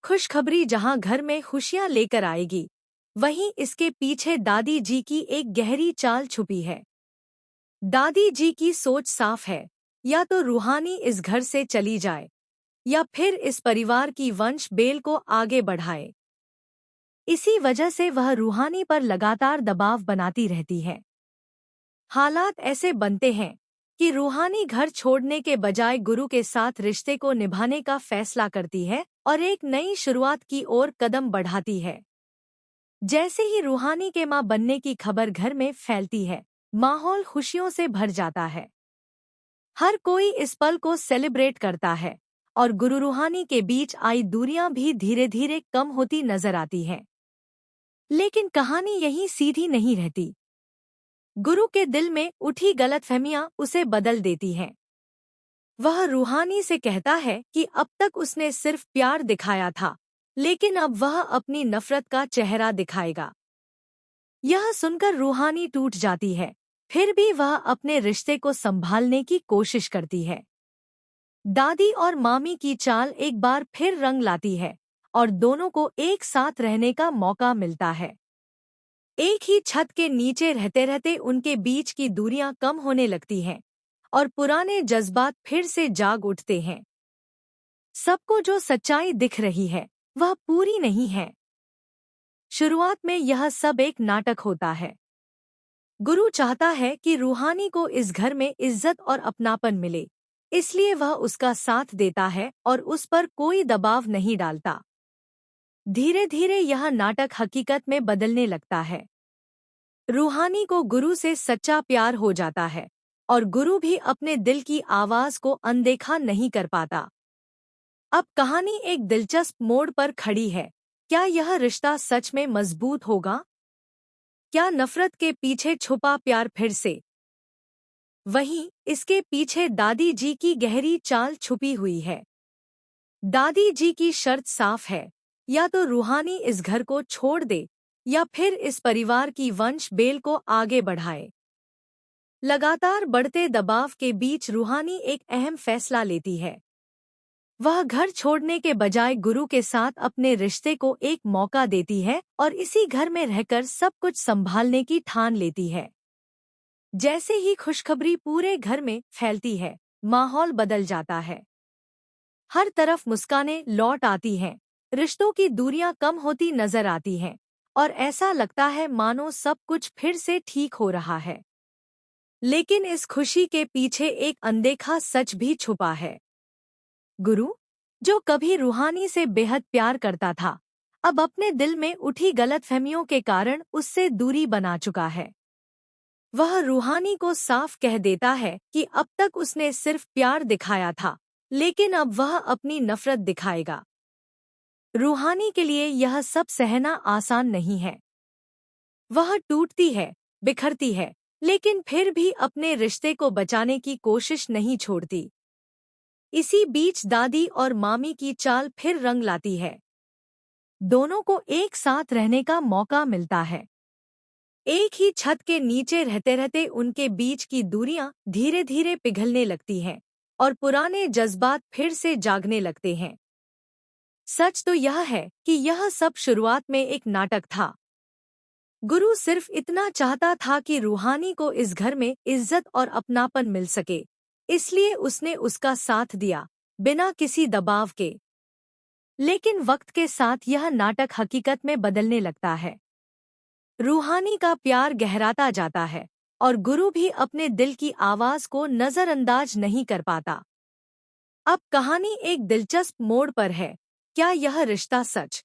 खुशखबरी जहां घर में खुशियां लेकर आएगी, वहीं इसके पीछे दादी जी की एक गहरी चाल छुपी है। दादी जी की सोच साफ है, या तो रूहानी इस घर से चली जाए या फिर इस परिवार की वंश बेल को आगे बढ़ाए। इसी वजह से वह रूहानी पर लगातार दबाव बनाती रहती है। हालात ऐसे बनते हैं कि रूहानी घर छोड़ने के बजाय गुरु के साथ रिश्ते को निभाने का फैसला करती है और एक नई शुरुआत की ओर कदम बढ़ाती है। जैसे ही रूहानी के मां बनने की खबर घर में फैलती है, माहौल खुशियों से भर जाता है। हर कोई इस पल को सेलिब्रेट करता है और गुरु रूहानी के बीच आई दूरियां भी धीरे धीरे कम होती नजर आती हैं। लेकिन कहानी यहीं सीधी नहीं रहती। गुरु के दिल में उठी गलतफहमियां उसे बदल देती हैं। वह रूहानी से कहता है कि अब तक उसने सिर्फ प्यार दिखाया था, लेकिन अब वह अपनी नफरत का चेहरा दिखाएगा। यह सुनकर रूहानी टूट जाती है, फिर भी वह अपने रिश्ते को संभालने की कोशिश करती है। दादी और मामी की चाल एक बार फिर रंग लाती है और दोनों को एक साथ रहने का मौका मिलता है। एक ही छत के नीचे रहते रहते उनके बीच की दूरियां कम होने लगती हैं और पुराने जज्बात फिर से जाग उठते हैं। सबको जो सच्चाई दिख रही है, वह पूरी नहीं है। शुरुआत में यह सब एक नाटक होता है। गुरु चाहता है कि रूहानी को इस घर में इज्जत और अपनापन मिले, इसलिए वह उसका साथ देता है और उस पर कोई दबाव नहीं डालता। धीरे धीरे यह नाटक हकीकत में बदलने लगता है। रूहानी को गुरु से सच्चा प्यार हो जाता है और गुरु भी अपने दिल की आवाज को अनदेखा नहीं कर पाता। अब कहानी एक दिलचस्प मोड़ पर खड़ी है। क्या यह रिश्ता सच में मजबूत होगा? क्या नफरत के पीछे छुपा प्यार फिर से? वहीं इसके पीछे दादी जी की गहरी चाल छुपी हुई है। दादी जी की शर्त साफ है, या तो रूहानी इस घर को छोड़ दे या फिर इस परिवार की वंश बेल को आगे बढ़ाए। लगातार बढ़ते दबाव के बीच रूहानी एक अहम फैसला लेती है। वह घर छोड़ने के बजाय गुरु के साथ अपने रिश्ते को एक मौका देती है और इसी घर में रहकर सब कुछ संभालने की ठान लेती है। जैसे ही खुशखबरी पूरे घर में फैलती है, माहौल बदल जाता है। हर तरफ मुस्कानें लौट आती हैं, रिश्तों की दूरियां कम होती नजर आती हैं और ऐसा लगता है मानो सब कुछ फिर से ठीक हो रहा है। लेकिन इस खुशी के पीछे एक अनदेखा सच भी छुपा है। गुरु, जो कभी रूहानी से बेहद प्यार करता था, अब अपने दिल में उठी गलतफहमियों के कारण उससे दूरी बना चुका है। वह रूहानी को साफ कह देता है कि अब तक उसने सिर्फ प्यार दिखाया था, लेकिन अब वह अपनी नफरत दिखाएगा। रूहानी के लिए यह सब सहना आसान नहीं है। वह टूटती है, बिखरती है, लेकिन फिर भी अपने रिश्ते को बचाने की कोशिश नहीं छोड़ती। इसी बीच दादी और मामी की चाल फिर रंग लाती है। दोनों को एक साथ रहने का मौका मिलता है। एक ही छत के नीचे रहते रहते उनके बीच की दूरियां धीरे धीरे पिघलने लगती हैं और पुराने जज्बात फिर से जागने लगते हैं। सच तो यह है कि यह सब शुरुआत में एक नाटक था। गुरु सिर्फ इतना चाहता था कि रूहानी को इस घर में इज्जत और अपनापन मिल सके, इसलिए उसने उसका साथ दिया, बिना किसी दबाव के। लेकिन वक्त के साथ यह नाटक हकीकत में बदलने लगता है। रूहानी का प्यार गहराता जाता है और गुरु भी अपने दिल की आवाज को नजरअंदाज नहीं कर पाता। अब कहानी एक दिलचस्प मोड़ पर है। क्या यह रिश्ता सच